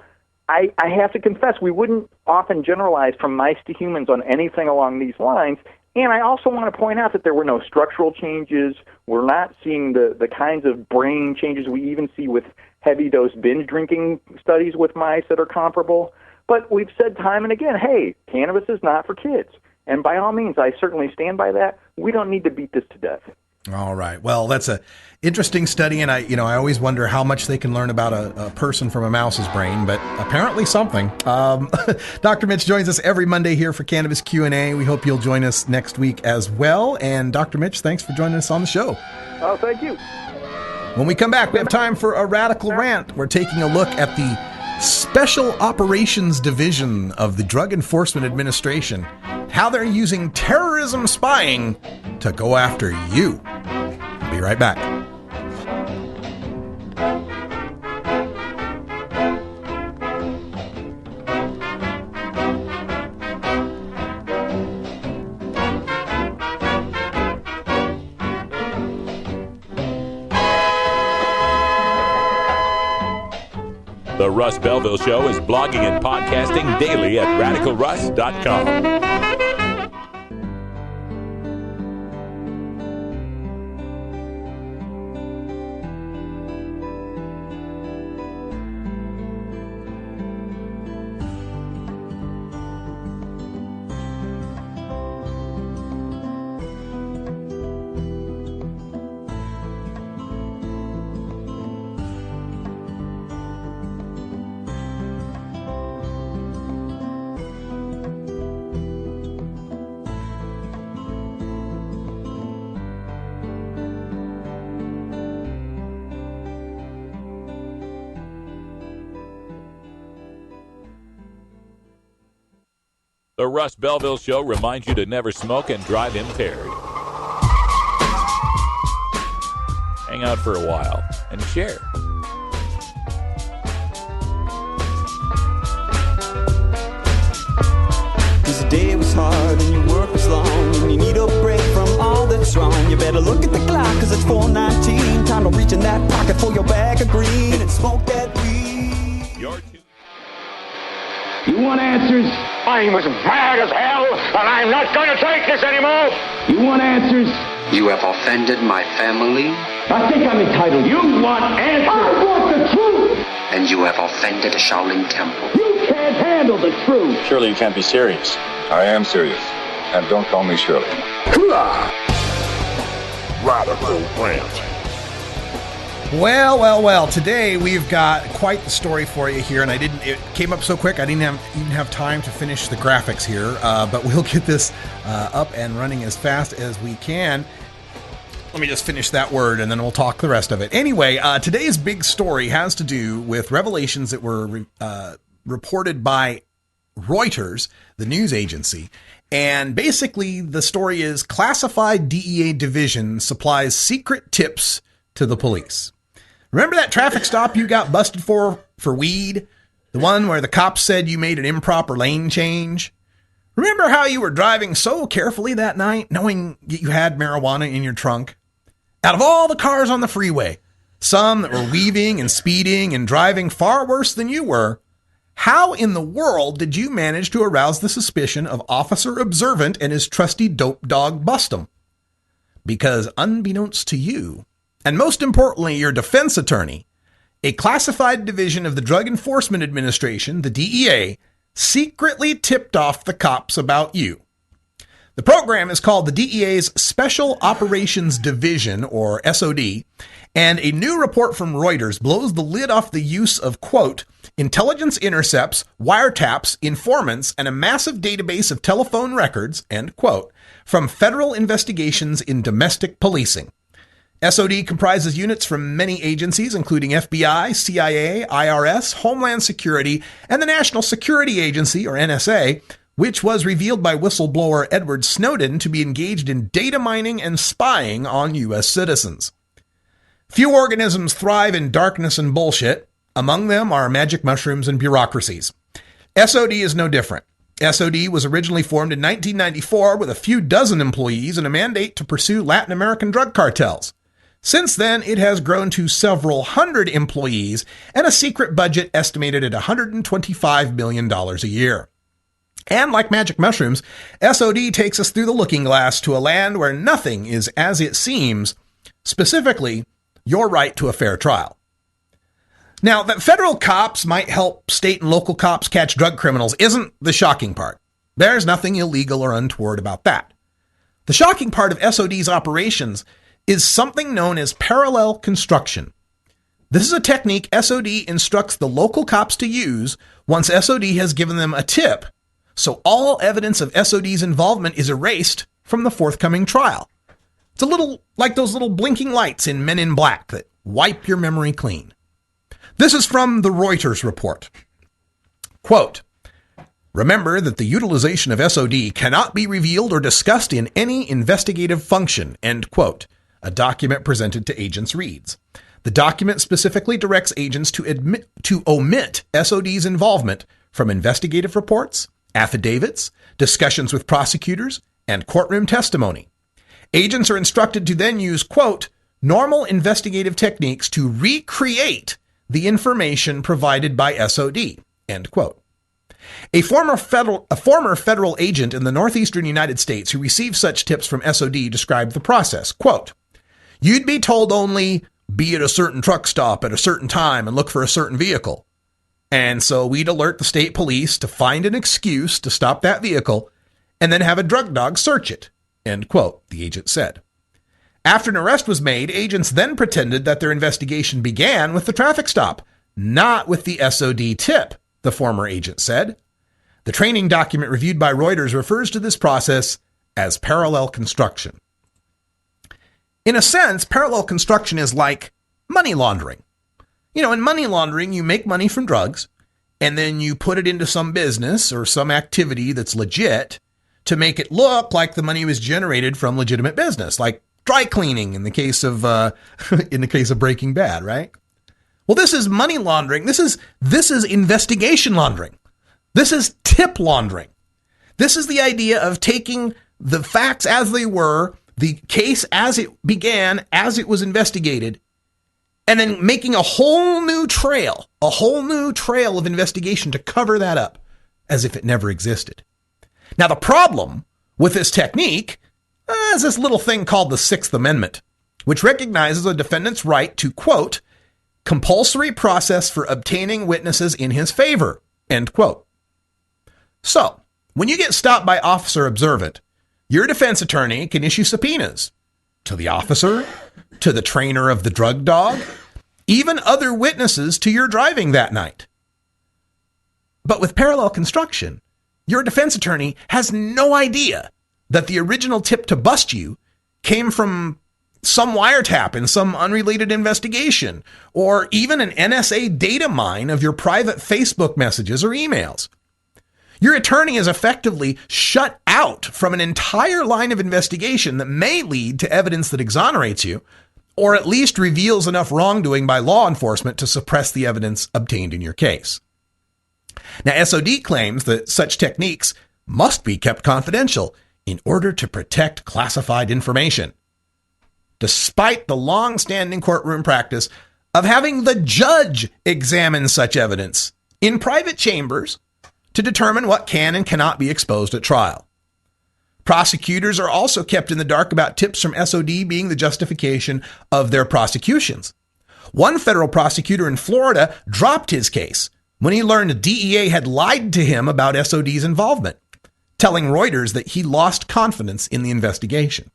I have to confess, we wouldn't often generalize from mice to humans on anything along these lines. And I also want to point out that there were no structural changes. We're not seeing the kinds of brain changes we even see with heavy dose binge drinking studies with mice that are comparable. But we've said time and again, hey, cannabis is not for kids. And by all means, I certainly stand by that. We don't need to beat this to death. All right. Well, that's a interesting study, and I always wonder how much they can learn about a person from a mouse's brain, but apparently something. Dr. Mitch joins us every Monday here for Cannabis Q&A. We hope you'll join us next week as well. And Dr. Mitch, thanks for joining us on the show. Oh, thank you. When we come back, we have time for a radical rant. We're taking a look at the Special Operations Division of the Drug Enforcement Administration, how they're using terrorism spying to go after you. Be right back. The Russ Belville Show is blogging and podcasting daily at RadicalRuss.com. The Russ Belville Show reminds you to never smoke and drive impaired. Hang out for a while and share. Cause the day was hard and your work was long and you need a break from all that's wrong. You better look at the clock cause it's 4:19. Time to reach in that pocket for your bag of green and smoke that weed. You want answers? I'm as mad as hell and I'm not going to take this anymore. You want answers? You have offended my family. I think I'm entitled. You want answers? I want the truth. And you have offended the Shaolin Temple. You can't handle the truth. Surely you can't be serious. I am serious. And don't call me Shirley. Radical rant. Well. Today we've got quite the story for you here, and it came up so quick I didn't even have time to finish the graphics here, but we'll get this up and running as fast as we can. Let me just finish that word, and then we'll talk the rest of it. Anyway, today's big story has to do with revelations that were reported by Reuters, the news agency. And basically, the story is classified DEA division supplies secret tips to the police. Remember that traffic stop you got busted for weed? The one where the cops said you made an improper lane change? Remember how you were driving so carefully that night, knowing you had marijuana in your trunk? Out of all the cars on the freeway, some that were weaving and speeding and driving far worse than you were, how in the world did you manage to arouse the suspicion of Officer Observant and his trusty dope dog Bustum? Because unbeknownst to you, and most importantly your defense attorney, a classified division of the Drug Enforcement Administration, the DEA, secretly tipped off the cops about you. The program is called the DEA's Special Operations Division, or SOD, and a new report from Reuters blows the lid off the use of, quote, intelligence intercepts, wiretaps, informants, and a massive database of telephone records, end quote, from federal investigations in domestic policing. SOD comprises units from many agencies, including FBI, CIA, IRS, Homeland Security, and the National Security Agency, or NSA, which was revealed by whistleblower Edward Snowden to be engaged in data mining and spying on U.S. citizens. Few organisms thrive in darkness and bullshit. Among them are magic mushrooms and bureaucracies. SOD is no different. SOD was originally formed in 1994 with a few dozen employees and a mandate to pursue Latin American drug cartels. Since then, it has grown to several hundred employees and a secret budget estimated at $125 million a year. And like magic mushrooms, SOD takes us through the looking glass to a land where nothing is as it seems, specifically your right to a fair trial. Now, that federal cops might help state and local cops catch drug criminals isn't the shocking part. There's nothing illegal or untoward about that. The shocking part of SOD's operations is something known as parallel construction. This is a technique SOD instructs the local cops to use once SOD has given them a tip, so all evidence of SOD's involvement is erased from the forthcoming trial. It's a little like those little blinking lights in Men in Black that wipe your memory clean. This is from the Reuters report. Quote, remember that the utilization of SOD cannot be revealed or discussed in any investigative function, end quote, a document presented to agents reads. The document specifically directs agents to omit SOD's involvement from investigative reports, affidavits, discussions with prosecutors, and courtroom testimony. Agents are instructed to then use, quote, normal investigative techniques to recreate the information provided by SOD, end quote. A former federal agent in the northeastern United States who received such tips from SOD described the process, quote, you'd be told only be at a certain truck stop at a certain time and look for a certain vehicle. And so we'd alert the state police to find an excuse to stop that vehicle and then have a drug dog search it, end quote, the agent said. After an arrest was made, agents then pretended that their investigation began with the traffic stop, not with the SOD tip, the former agent said. The training document reviewed by Reuters refers to this process as parallel construction. In a sense, parallel construction is like money laundering. You know, in money laundering, you make money from drugs, and then you put it into some business or some activity that's legit to make it look like the money was generated from legitimate business, like dry cleaning in the case of Breaking Bad, right? Well, this is money laundering. This is investigation laundering. This is tip laundering. This is the idea of taking the facts as they were, the case as it began, as it was investigated, and then making a whole new trail of investigation to cover that up as if it never existed. Now, the problem with this technique is this little thing called the Sixth Amendment, which recognizes a defendant's right to, quote, compulsory process for obtaining witnesses in his favor, end quote. So, when you get stopped by Officer Observant, your defense attorney can issue subpoenas to the officer, to the trainer of the drug dog, even other witnesses to your driving that night. But with parallel construction, your defense attorney has no idea that the original tip to bust you came from some wiretap in some unrelated investigation, or even an NSA data mine of your private Facebook messages or emails. Your attorney is effectively shut out from an entire line of investigation that may lead to evidence that exonerates you, or at least reveals enough wrongdoing by law enforcement to suppress the evidence obtained in your case. Now, SOD claims that such techniques must be kept confidential in order to protect classified information, despite the long-standing courtroom practice of having the judge examine such evidence in private chambers to determine what can and cannot be exposed at trial. Prosecutors are also kept in the dark about tips from SOD being the justification of their prosecutions. One federal prosecutor in Florida dropped his case when he learned DEA had lied to him about SOD's involvement, telling Reuters that he lost confidence in the investigation.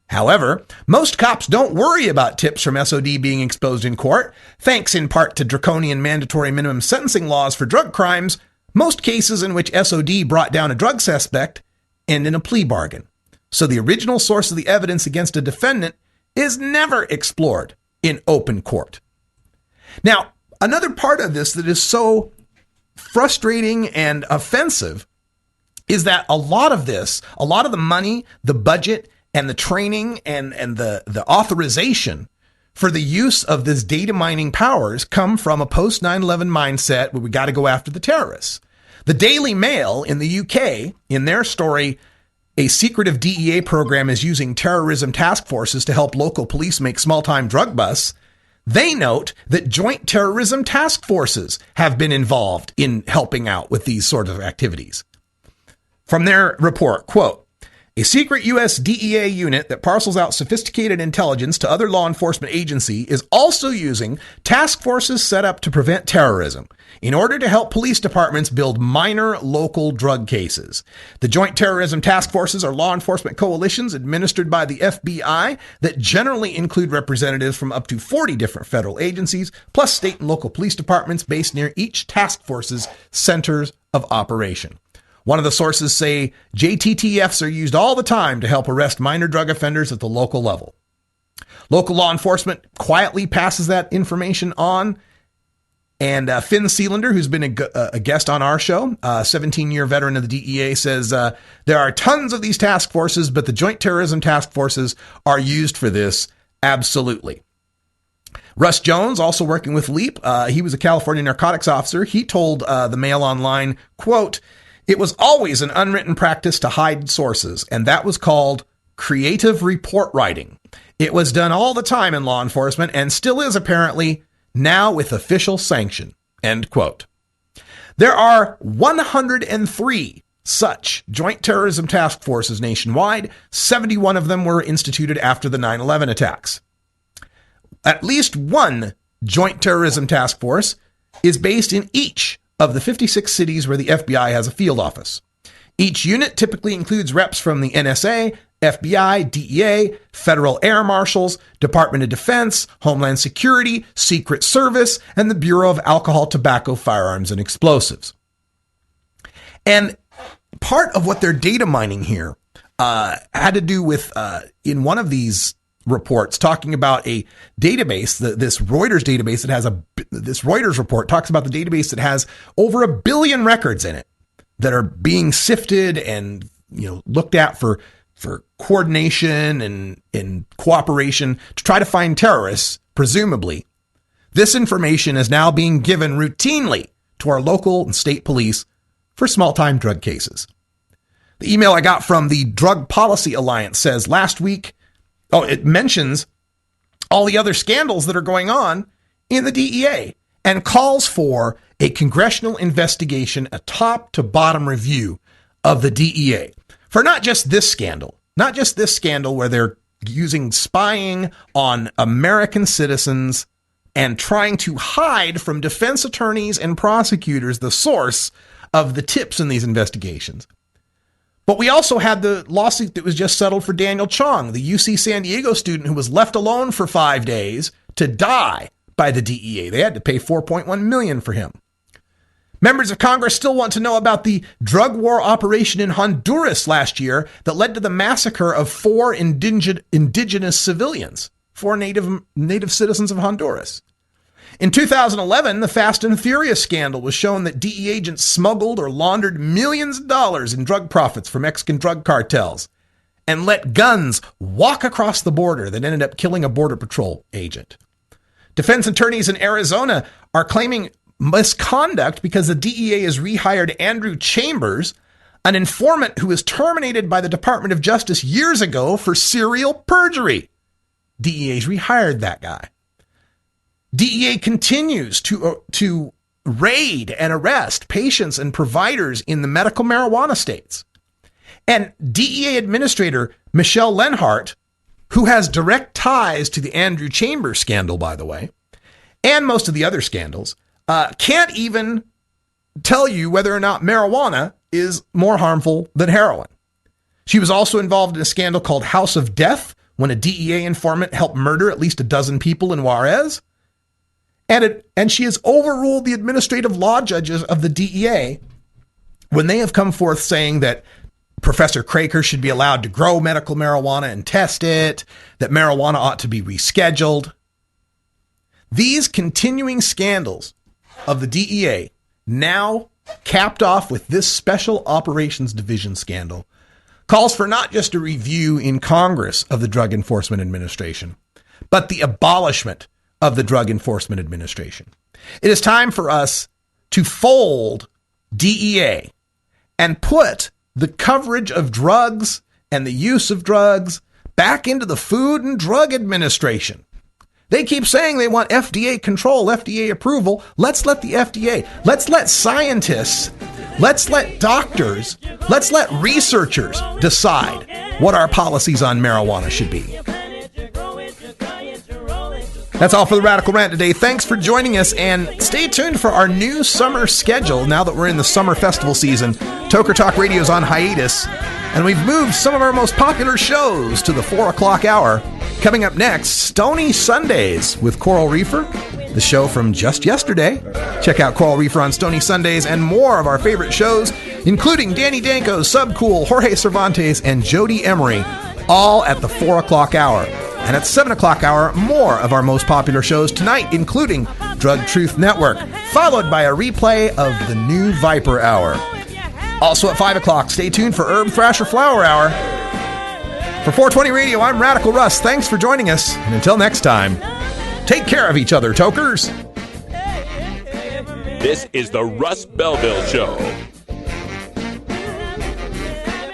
However, most cops don't worry about tips from SOD being exposed in court. Thanks in part to draconian mandatory minimum sentencing laws for drug crimes, most cases in which SOD brought down a drug suspect end in a plea bargain. So the original source of the evidence against a defendant is never explored in open court. Now, another part of this that is so frustrating and offensive is that a lot of the money, the budget, and the training and the authorization for the use of this data mining powers come from a post 9/11 mindset where we got to go after the terrorists. The Daily Mail in the UK, in their story, a secretive DEA program is using terrorism task forces to help local police make small-time drug busts. They note that joint terrorism task forces have been involved in helping out with these sort of activities. From their report, quote, a secret U.S. DEA unit that parcels out sophisticated intelligence to other law enforcement agencies is also using task forces set up to prevent terrorism in order to help police departments build minor local drug cases. The Joint Terrorism Task Forces are law enforcement coalitions administered by the FBI that generally include representatives from up to 40 different federal agencies, plus state and local police departments based near each task force's centers of operation. One of the sources say JTTFs are used all the time to help arrest minor drug offenders at the local level. Local law enforcement quietly passes that information on. And Finn Seelander, who's been a guest on our show, a 17-year veteran of the DEA, says there are tons of these task forces, but the Joint Terrorism Task Forces are used for this. Absolutely. Russ Jones, also working with LEAP, he was a California narcotics officer. He told the Mail Online, quote, it was always an unwritten practice to hide sources, and that was called creative report writing. It was done all the time in law enforcement and still is apparently, now with official sanction, end quote. There are 103 such joint terrorism task forces nationwide. 71 of them were instituted after the 9/11 attacks. At least one joint terrorism task force is based in each of the 56 cities where the FBI has a field office. Each unit typically includes reps from the NSA, FBI, DEA, Federal Air Marshals, Department of Defense, Homeland Security, Secret Service, and the Bureau of Alcohol, Tobacco, Firearms, and Explosives. And part of what they're data mining here had to do with, in one of these reports talking about a database, this Reuters database that has this Reuters report talks about the database that has over 1 billion records in it that are being sifted and, looked at for coordination and cooperation to try to find terrorists, presumably. This information is now being given routinely to our local and state police for small-time drug cases. The email I got from the Drug Policy Alliance says last week, it mentions all the other scandals that are going on in the DEA and calls for a congressional investigation, a top-to-bottom review of the DEA for not just this scandal where they're using spying on American citizens and trying to hide from defense attorneys and prosecutors the source of the tips in these investigations. But we also had the lawsuit that was just settled for Daniel Chong, the UC San Diego student who was left alone for 5 days to die by the DEA. They had to pay $4.1 million for him. Members of Congress still want to know about the drug war operation in Honduras last year that led to the massacre of 4 indigenous civilians, 4 native citizens of Honduras. In 2011, the Fast and Furious scandal was shown that DEA agents smuggled or laundered millions of dollars in drug profits from Mexican drug cartels and let guns walk across the border that ended up killing a Border Patrol agent. Defense attorneys in Arizona are claiming misconduct because the DEA has rehired Andrew Chambers, an informant who was terminated by the Department of Justice years ago for serial perjury. DEA's rehired that guy. DEA continues to raid and arrest patients and providers in the medical marijuana states. And DEA Administrator Michelle Lenhart, who has direct ties to the Andrew Chambers scandal, by the way, and most of the other scandals, can't even tell you whether or not marijuana is more harmful than heroin. She was also involved in a scandal called House of Death, when a DEA informant helped murder at least 12 people in Juarez. And she has overruled the administrative law judges of the DEA when they have come forth saying that Professor Craker should be allowed to grow medical marijuana and test it, that marijuana ought to be rescheduled. These continuing scandals of the DEA, now capped off with this Special Operations Division scandal, calls for not just a review in Congress of the Drug Enforcement Administration, but the abolishment of the Drug Enforcement Administration. It is time for us to fold DEA and put the coverage of drugs and the use of drugs back into the Food and Drug Administration. They keep saying they want FDA control, FDA approval. Let's let the FDA, let's let scientists, let's let doctors, let's let researchers decide what our policies on marijuana should be. That's all for the Radical Rant today. Thanks for joining us, and stay tuned for our new summer schedule. Now that we're in the summer festival season, Toker Talk Radio is on hiatus, and we've moved some of our most popular shows to the 4 o'clock hour. Coming up next, Stony Sundays with Coral Reefer, the show from just yesterday. Check out Coral Reefer on Stony Sundays and more of our favorite shows, including Danny Danko, Subcool, Jorge Cervantes, and Jody Emery, all at the 4 o'clock hour. And at 7 o'clock hour, more of our most popular shows tonight, including Drug Truth Network, followed by a replay of the new Viper Hour. Also at 5 o'clock, stay tuned for Herb Thrasher Flower Hour. For 420 Radio, I'm Radical Russ. Thanks for joining us. And until next time, take care of each other, tokers. This is the Russ Belville Show.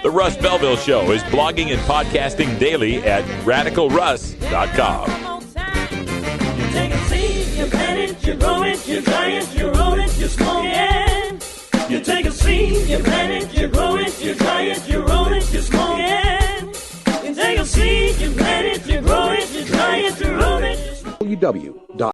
The Russ Belville Show is blogging and podcasting daily at radicalruss.com. You take a seed, you plant it, you grow it, you dry it, you roll it, you smoke it. You take a seed, you plant it, you grow it, you dry it, you roll it, you smoke it. You take a seed, you plant it, you grow it, you dry it, you roll it.